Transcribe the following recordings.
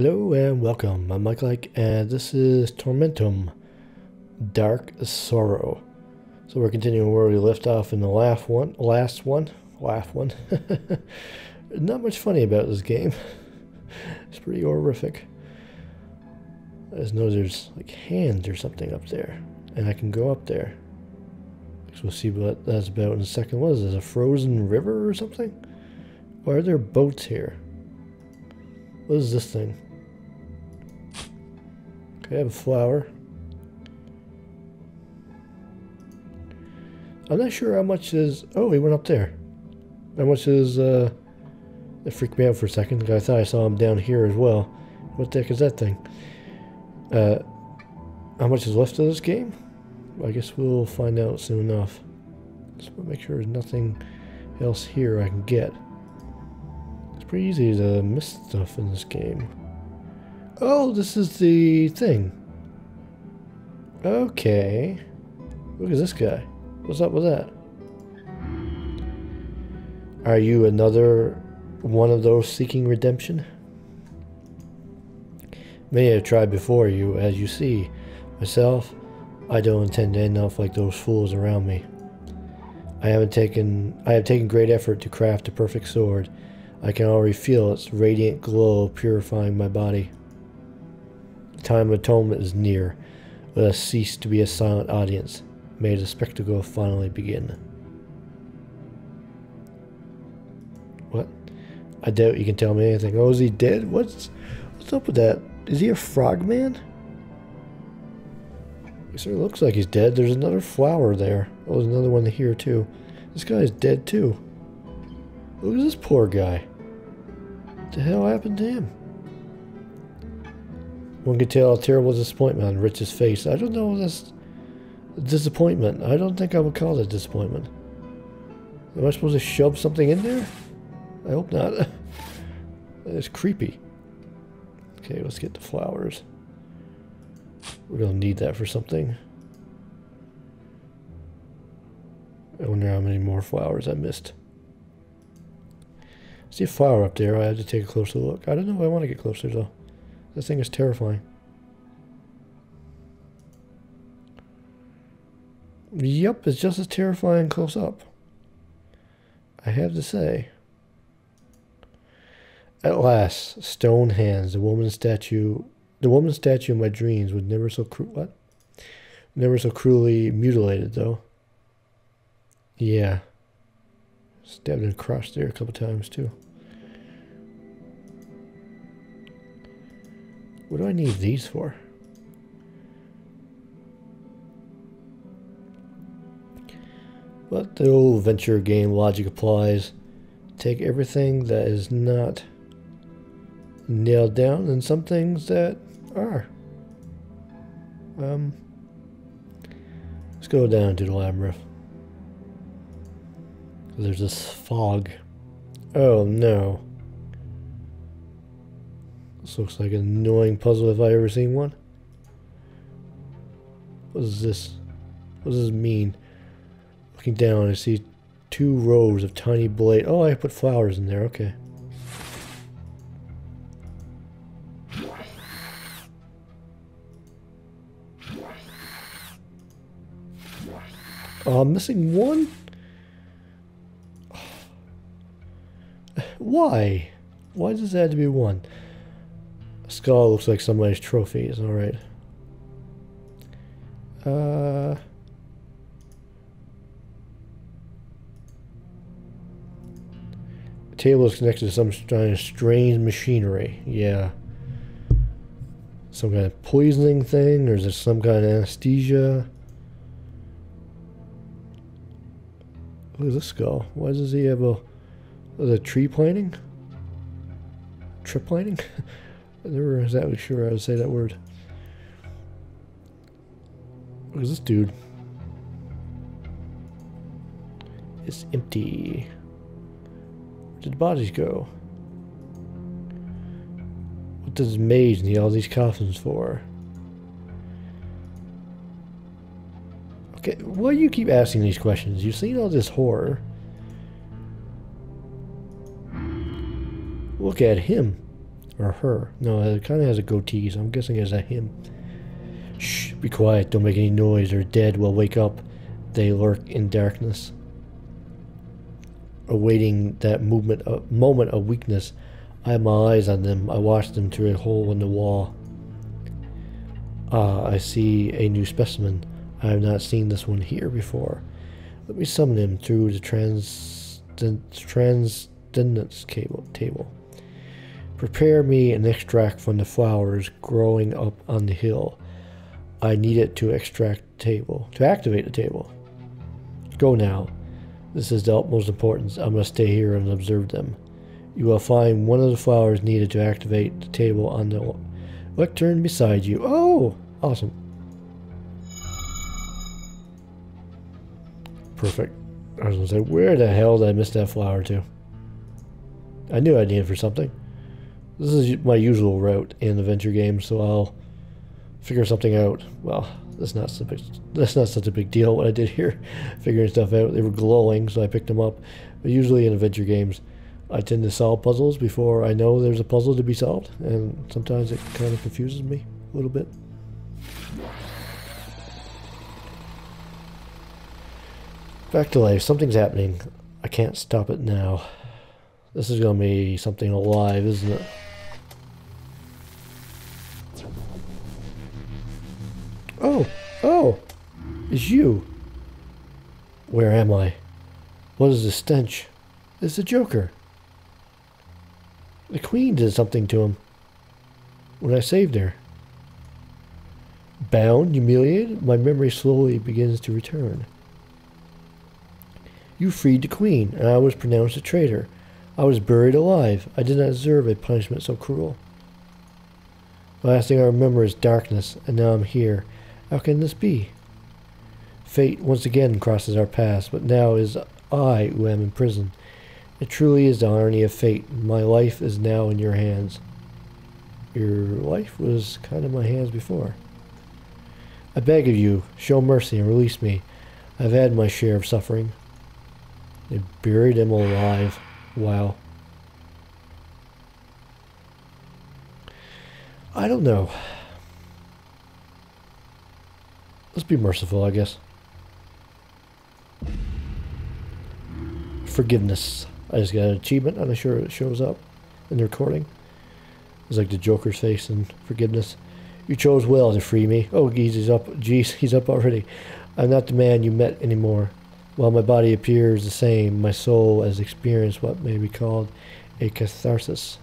Hello and welcome. I'm Mike and this is Tormentum, Dark Sorrow. So we're continuing where we left off in the last one. Not much funny about this game. It's pretty horrific. I just know there's like hands or something up there, and I can go up there. So we'll see what that's about in a second. What is this, a frozen river or something? Why are there boats here? What is this thing? Okay, I have a flower. I'm not sure how much is... Oh, he went up there. How much is... It freaked me out for a second. I thought I saw him down here as well. What the heck is that thing? How much is left of this game? I guess we'll find out soon enough. Just want to make sure there's nothing else here I can get. It's pretty easy to miss stuff in this game. Oh, this is the thing. Okay. Look at this guy. What's up with that? Are you another one of those seeking redemption? Many have tried before you, as you see. Myself, I don't intend to end up like those fools around me. I have taken great effort to craft a perfect sword. I can already feel its radiant glow purifying my body. The time of atonement is near. Let us cease to be a silent audience. May the spectacle finally begin. What? I doubt you can tell me anything. Oh, is he dead? What's up with that? Is he a frogman? It sort of looks like he's dead. There's another flower there. Oh, there's another one here too. This guy's dead too. Look at this poor guy. What the hell happened to him? One could tell a terrible disappointment on Rich's face. I don't know if that's disappointment. I don't think I would call it disappointment. Am I supposed to shove something in there? I hope not. It's creepy. Okay, let's get the flowers. We're gonna need that for something. I wonder how many more flowers I missed. I see a flower up there. I have to take a closer look. I don't know if I want to get closer though. This thing is terrifying. Yep, it's just as terrifying close up, I have to say. At last, stone hands, the woman's statue in my dreams was never so never so cruelly mutilated though. Yeah. Stabbed and crushed there a couple times too. What do I need these for? But the old venture game logic applies. Take everything that is not nailed down and some things that are. Let's go down to the labyrinth. There's this fog. Oh no. This looks like an annoying puzzle if I ever seen one. What is this? What does this mean? Looking down, I see 2 rows of tiny blades. Oh, I put flowers in there. Okay. Oh, I'm missing one? Why? Why does it have to be one? A skull looks like somebody's trophies. Alright. The table is connected to some kind of strange machinery. Yeah. Some kind of poisoning thing, or is it some kind of anesthesia? Look at this skull. Why does he have a tree planting? Trip planting? I'm never exactly sure how to say that word. Look at this dude. It's empty. Where did the bodies go? What does mage need all these coffins for? Okay, why do you keep asking these questions? You've seen all this horror. Look at him. Or her. No, it kind of has a goatee, so I'm guessing it's a him. Shh, be quiet, don't make any noise, or dead will wake up. They lurk in darkness. Awaiting that moment of weakness, I have my eyes on them. I watch them through a hole in the wall. Ah, I see a new specimen. I have not seen this one here before. Let me summon him through the transcendence table. Prepare me an extract from the flowers growing up on the hill. I need it to activate the table. Go now. This is the utmost importance. I must stay here and observe them. You will find one of the flowers needed to activate the table on the lectern beside you. Oh, awesome. Perfect. I was going to say, where the hell did I miss that flower to? I knew I needed it for something. This is my usual route in adventure games, so I'll figure something out. Well, that's not such a big deal what I did here, figuring stuff out. They were glowing, so I picked them up. But usually in adventure games, I tend to solve puzzles before I know there's a puzzle to be solved, and sometimes it kind of confuses me a little bit. Back to life. Something's happening. I can't stop it now. This is going to be something alive, isn't it? Oh, it's you. Where am I? What is the stench? It's the Joker. The Queen did something to him when I saved her. Bound, humiliated, my memory slowly begins to return. You freed the Queen, and I was pronounced a traitor. I was buried alive. I did not deserve a punishment so cruel. The last thing I remember is darkness, and now I'm here. How can this be? Fate once again crosses our paths, but now it is I who am in prison. It truly is the irony of fate. My life is now in your hands. Your life was kind of in my hands before. I beg of you, show mercy and release me. I've had my share of suffering. They buried him alive. Wow. I don't know. Let's be merciful, I guess. Forgiveness. I just got an achievement. I'm not sure it shows up in the recording. It's like the Joker's face in Forgiveness. You chose well to free me. Oh, geez, he's up. Jeez, he's up already. I'm not the man you met anymore. While my body appears the same, my soul has experienced what may be called a catharsis.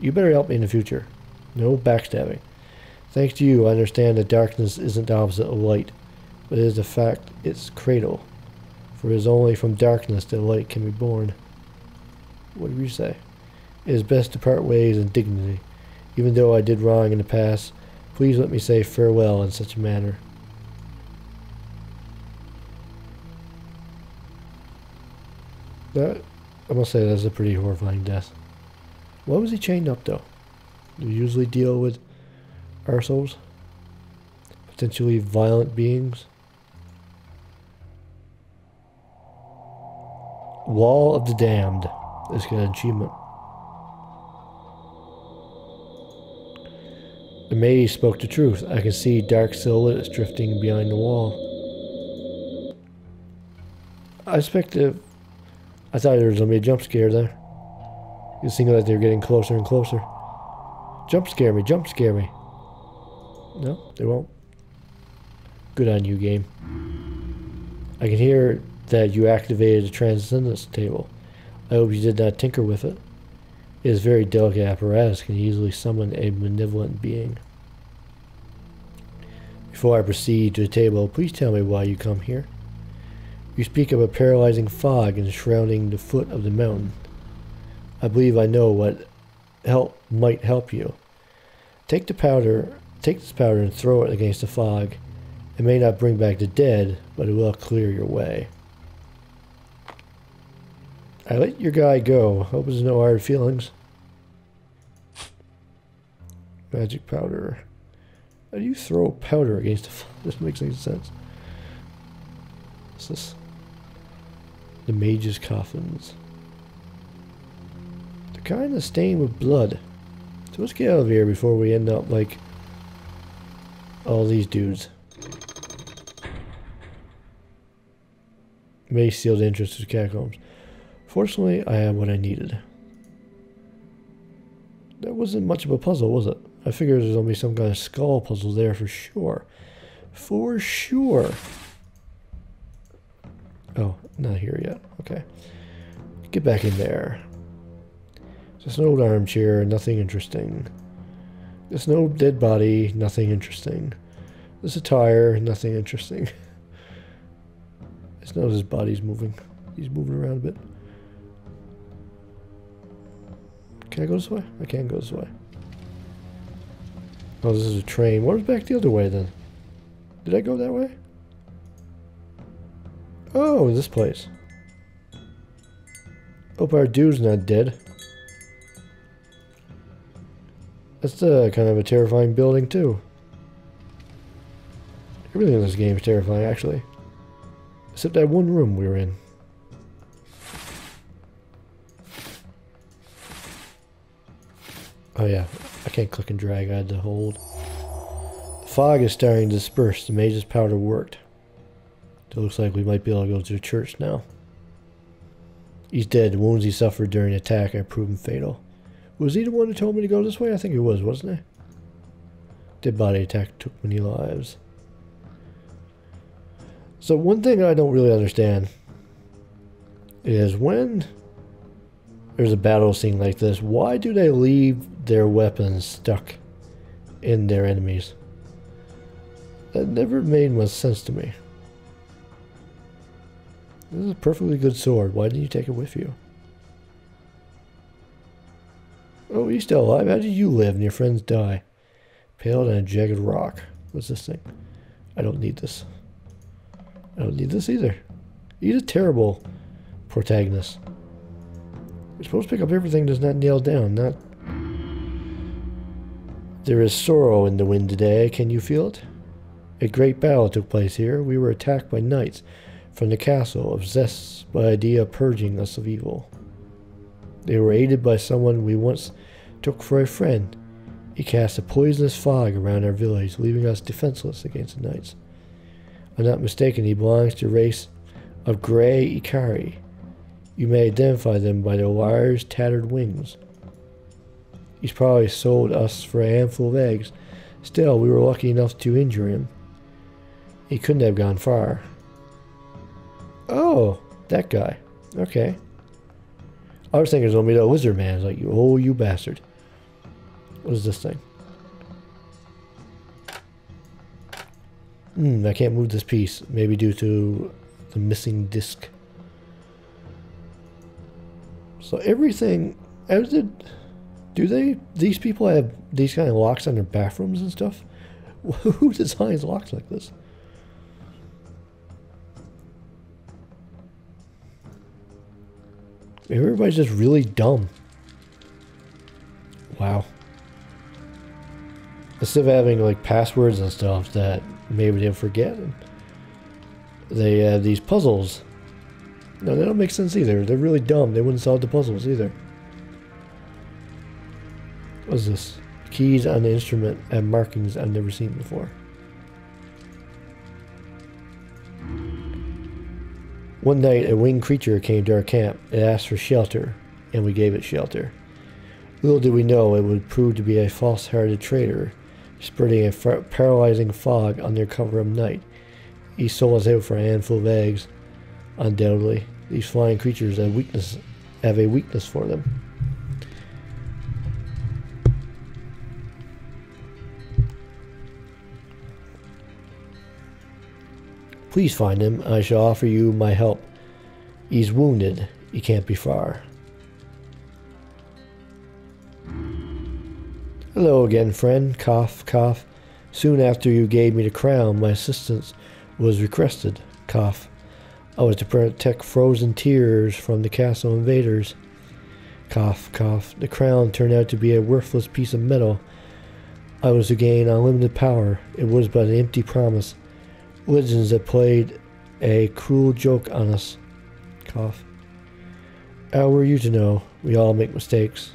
You better help me in the future. No backstabbing. Thanks to you, I understand that darkness isn't the opposite of light, but it is the fact its cradle. For it is only from darkness that light can be born. What do you say? It is best to part ways in dignity. Even though I did wrong in the past, please let me say farewell in such a manner. That, I must say, that's a pretty horrifying death. Why was he chained up, though? Do you usually deal with arseholes? Potentially violent beings? Wall of the Damned. This got an achievement. The maze spoke the truth. I can see dark silhouettes drifting behind the wall. I thought there was going to be a jump scare there. It seemed like they were getting closer and closer. Jump scare me, jump scare me. No, they won't. Good on you, game. I can hear that you activated the transcendence table. I hope you did not tinker with it. It is a very delicate apparatus, can easily summon a malevolent being. Before I proceed to the table, please tell me why you come here. You speak of a paralyzing fog enshrouding the foot of the mountain. I believe I know what might help you. Take this powder and throw it against the fog. It may not bring back the dead, but it will clear your way. I let your guy go. Hope there's no hard feelings. Magic powder. How do you throw powder against the fog? This makes any sense. What's this? The mage's coffins. They're kind of stained with blood. So let's get out of here before we end up like all these dudes. May seal the entrance to the catacombs. Fortunately, I had what I needed. That wasn't much of a puzzle, was it? I figured there's gonna be some kind of skull puzzle there for sure. For sure. Oh, not here yet. Okay. Get back in there. Just an old armchair, nothing interesting. There's no dead body, nothing interesting. There's a tire, nothing interesting. Just notice his body's moving. He's moving around a bit. Can I go this way? I can't go this way. Oh, this is a train. What was back the other way then? Did I go that way? Oh, this place. Hope our dude's not dead. That's kind of a terrifying building too. Everything in this game is terrifying actually. Except that one room we were in. Oh yeah, I can't click and drag, I had to hold. The fog is starting to disperse, the mage's powder worked. It looks like we might be able to go to the church now. He's dead, the wounds he suffered during the attack have proven fatal. Was he the one who told me to go this way? I think he was, wasn't he? Dead body attack took many lives. So one thing I don't really understand is when there's a battle scene like this, why do they leave their weapons stuck in their enemies? That never made much sense to me. This is a perfectly good sword. Why didn't you take it with you? Oh, he's still alive. How did you live and your friends die? Paled on a jagged rock. What's this thing? I don't need this. I don't need this either. He's a terrible protagonist. You're supposed to pick up everything that's not nailed down, not... There is sorrow in the wind today. Can you feel it? A great battle took place here. We were attacked by knights from the castle, obsessed by the idea of purging us of evil. They were aided by someone we once took for a friend. He cast a poisonous fog around our village, leaving us defenseless against the knights. I'm not mistaken, he belongs to the race of grey Ikari. You may identify them by their large, tattered wings. He's probably sold us for a handful of eggs. Still, we were lucky enough to injure him. He couldn't have gone far. Oh, that guy. Okay. I was thinking it was going to be the lizard man. It's like, oh, you bastard. What is this thing? I can't move this piece. Maybe due to the missing disc. So everything... These people have these kind of locks on their bathrooms and stuff? Who designs locks like this? Everybody's just really dumb. Wow. Instead of having like passwords and stuff that maybe they'll forget, they have these puzzles. No, they don't make sense either. They're really dumb. They wouldn't solve the puzzles either. What is this? Keys on the instrument and markings I've never seen before. One night, a winged creature came to our camp. It asked for shelter, and we gave it shelter. Little did we know it would prove to be a false-hearted traitor, spreading a paralyzing fog under cover of night. He sold us out for a handful of eggs. Undoubtedly, these flying creatures have a weakness for them. Please find him. I shall offer you my help. He's wounded. He can't be far. Hello again, friend. Cough, cough. Soon after you gave me the crown, my assistance was requested. Cough. I was to protect frozen tears from the castle invaders. Cough, cough. The crown turned out to be a worthless piece of metal. I was to gain unlimited power. It was but an empty promise. Legends that played a cruel joke on us. Cough. How were you to know? We all make mistakes.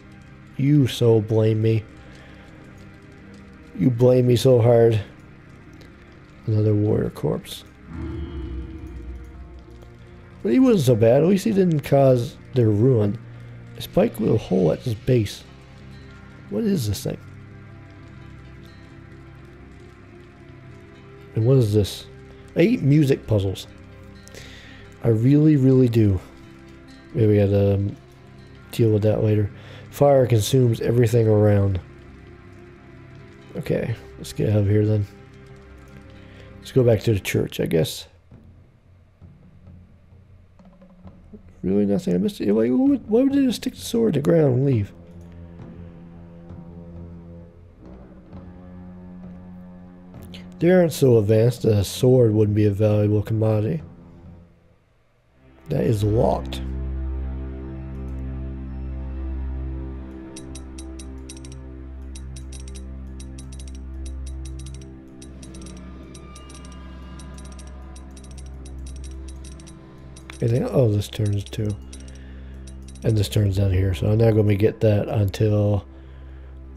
You so blame me. You blame me so hard. Another warrior corpse. But he wasn't so bad. At least he didn't cause their ruin. A spike with a hole at his base. What is this thing? And what is this? I hate music puzzles. I really, really do. Maybe we gotta deal with that later. Fire consumes everything around. Okay, let's get out of here then. Let's go back to the church, I guess. Really nothing I missed? Like, why would they just stick the sword to the ground and leave? They aren't so advanced that a sword wouldn't be a valuable commodity. That is locked. Oh, this turns too. And this turns down here, so I'm not going to get that until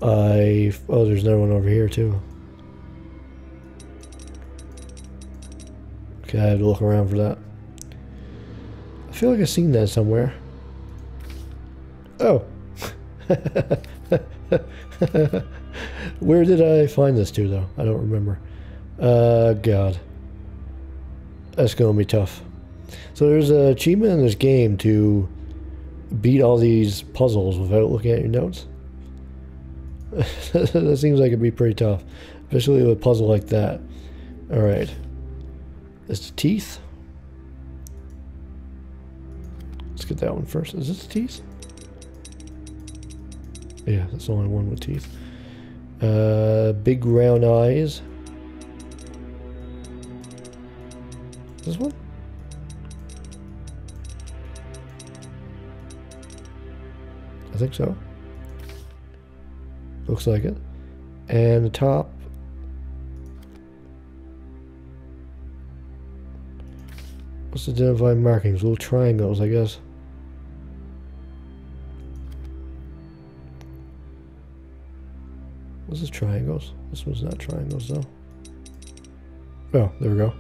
I... Oh, there's another one over here too. Okay, I have to look around for that. I feel like I've seen that somewhere. Oh! Where did I find this to, though? I don't remember. God. That's going to be tough. So there's an achievement in this game to beat all these puzzles without looking at your notes. That seems like it'd be pretty tough. Especially with a puzzle like that. Alright. It's the teeth. Let's get that one first. Is this the teeth? Yeah, that's the only one with teeth. Big round eyes. This one? I think so. Looks like it. And the top. What's the identifying markings? Little triangles, I guess. What's this triangles? This one's not triangles though. Oh, there we go.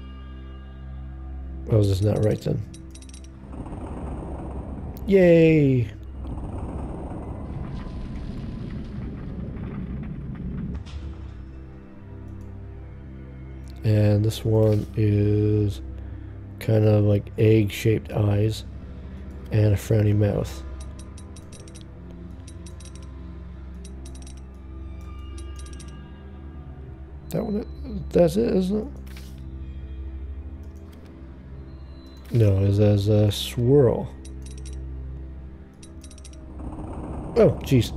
Oh, is this not right then? Yay! And this one is kind of like egg-shaped eyes and a frowny mouth. That one, that's it, isn't it? No, it has a swirl. Oh, jeez.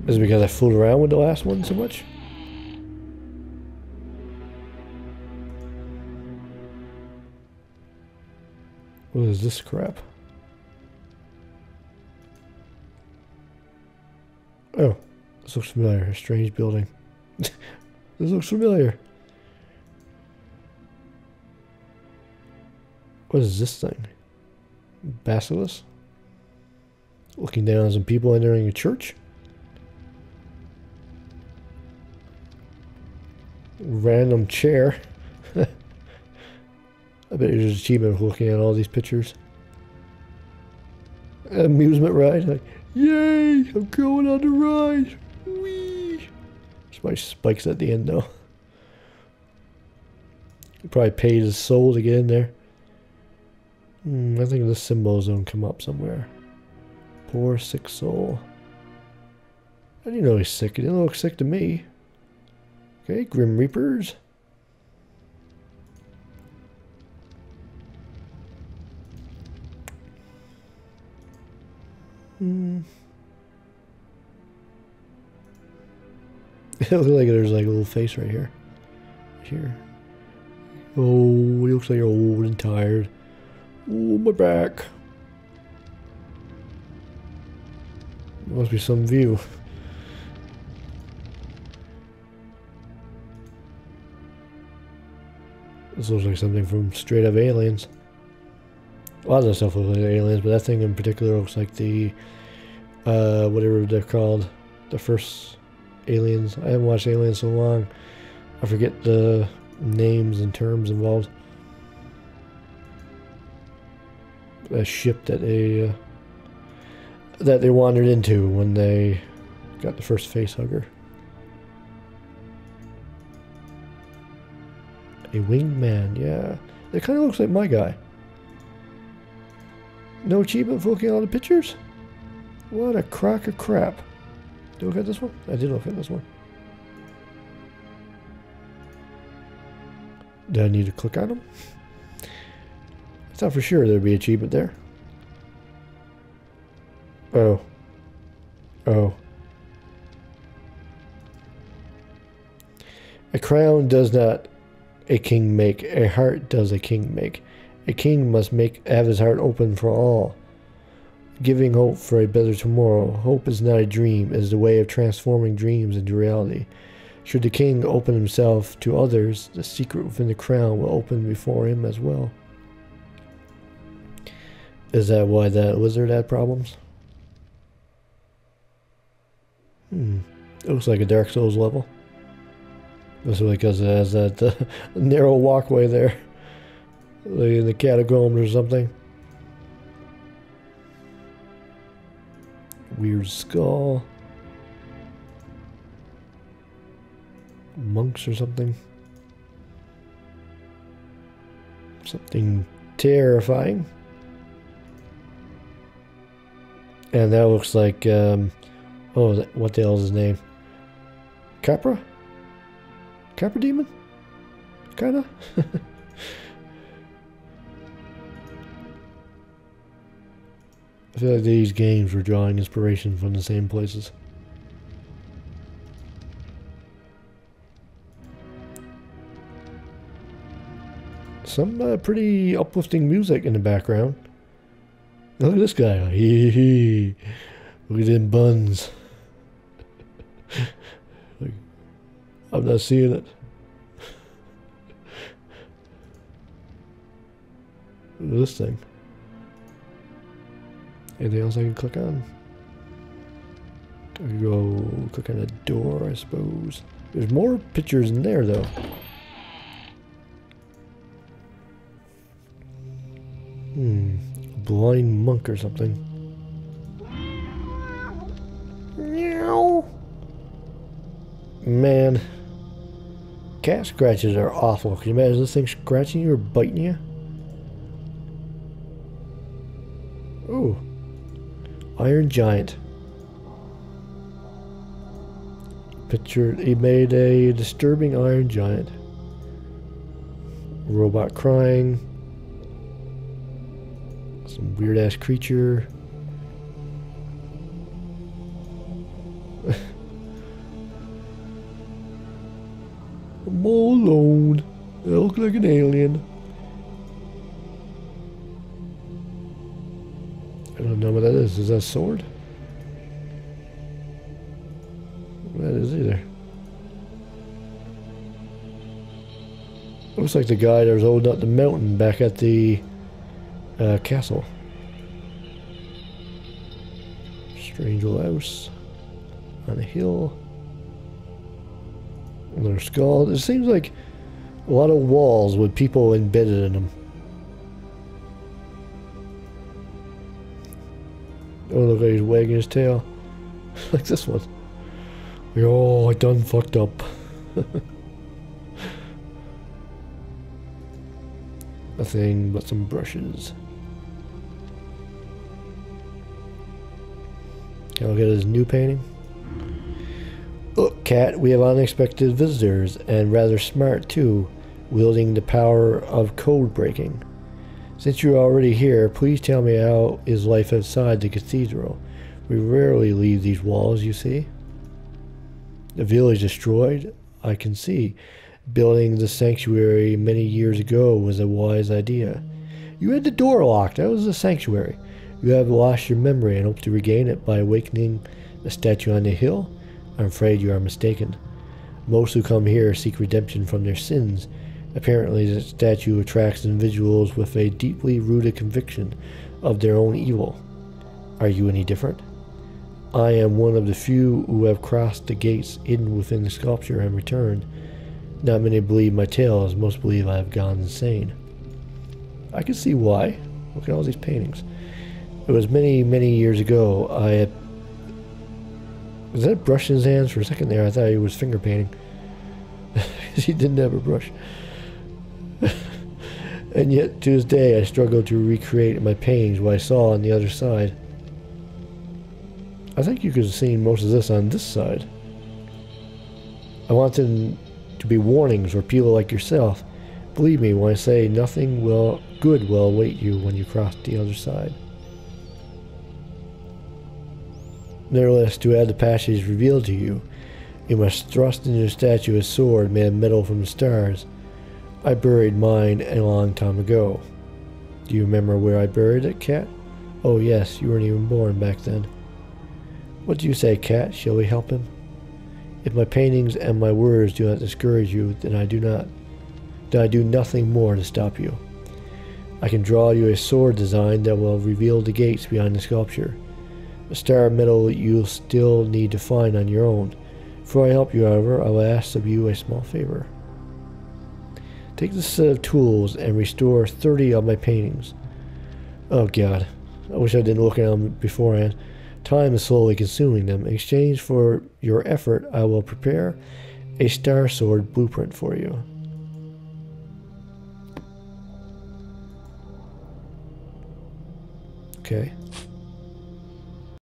Is it because I fooled around with the last one so much? What is this crap? Oh, this looks familiar. A strange building. This looks familiar. What is this thing? Basilisk? Looking down on some people entering a church? Random chair. I bet there's an achievement for looking at all these pictures. Amusement ride. Like, yay! I'm going on the ride. Whee! There's my spikes at the end though. He probably paid his soul to get in there. I think this symbol is going to come up somewhere. Poor sick soul. I didn't know he's sick. He didn't look sick to me. Okay, Grim Reapers. It looks like there's like a little face right here. Here. Oh, he looks like you're old and tired. Oh, my back. There must be some view. This looks like something from Straight Up Aliens. A lot of that stuff looks like aliens, but that thing in particular looks like the whatever they're called, the first aliens. I haven't watched Aliens so long, I forget the names and terms involved. A ship that they wandered into when they got the first face hugger. A winged man, yeah. That kind of looks like my guy. No achievement for looking at all the pictures? What a crock of crap. Did I look at this one? I did look at this one. Do I need to click on them? I thought for sure there'd be achievement there. Oh. Oh. A crown does not a king make, a heart does a king make. A king must have his heart open for all, giving hope for a better tomorrow. Hope is not a dream, it is the way of transforming dreams into reality. Should the king open himself to others, the secret within the crown will open before him as well. Is that why that lizard had problems? It looks like a Dark Souls level. Especially because it has that narrow walkway there. Like in the catacombs or something. Weird skull. Monks or something. Something terrifying. And that looks like, oh, what the hell is his name? Capra? Capra Demon? Kinda? I feel like these games were drawing inspiration from the same places. Some pretty uplifting music in the background. Look at this guy. Look at them buns. I'm not seeing it. Look at this thing. Anything else I can click on? I can go click on a door, I suppose. There's more pictures in there, though. Blind monk or something. Meow. Man. Cat scratches are awful. Can you imagine this thing scratching you or biting you? Ooh. Iron Giant. Picture, he made a disturbing Iron Giant. Robot crying. Some weird ass creature. I'm all alone. I look like an alien. I don't know what that is. Is that a sword? What that is either. Looks like the guy that was holding up the mountain back at the castle. Strange little house on a hill. Another skull. It seems like a lot of walls with people embedded in them. Oh, look like he's wagging his tail. Like this one. Oh, I done fucked up. Nothing but some brushes. Can I look at his new painting? Look, cat, we have unexpected visitors, and rather smart too, wielding the power of code breaking. Since you're already here, please tell me how is life outside the cathedral. We rarely leave these walls, you see. The village destroyed, I can see. Building the sanctuary many years ago was a wise idea. You had the door locked, that was the sanctuary. You have lost your memory and hope to regain it by awakening the statue on the hill? I'm afraid you are mistaken. Most who come here seek redemption from their sins. Apparently the statue attracts individuals with a deeply rooted conviction of their own evil. Are you any different? I am one of the few who have crossed the gates hidden within the sculpture and returned. Not many believe my tale, as most believe I have gone insane. I can see why. Look at all these paintings. It was many, many years ago. I had... Was that a brush in his hands? For a second there, I thought he was finger painting. He didn't have a brush. And yet, to this day, I struggle to recreate in my paintings what I saw on the other side. I think you could have seen most of this on this side. I want them to be warnings for people like yourself. Believe me when I say nothing good will await you when you cross the other side. Nevertheless, to have the passage revealed to you, you must thrust into the statue a sword made of metal from the stars. I buried mine a long time ago. Do you remember where I buried it, Cat? Oh yes, you weren't even born back then. What do you say, Cat? Shall we help him? If my paintings and my words do not discourage you, then I do nothing more to stop you. I can draw you a sword design that will reveal the gates behind the sculpture. A star of metal you'll still need to find on your own. Before I help you, however, I will ask of you a small favor. Take this set of tools and restore 30 of my paintings. Oh God, I wish I didn't look at them beforehand. Time is slowly consuming them. In exchange for your effort, I will prepare a star sword blueprint for you. Okay.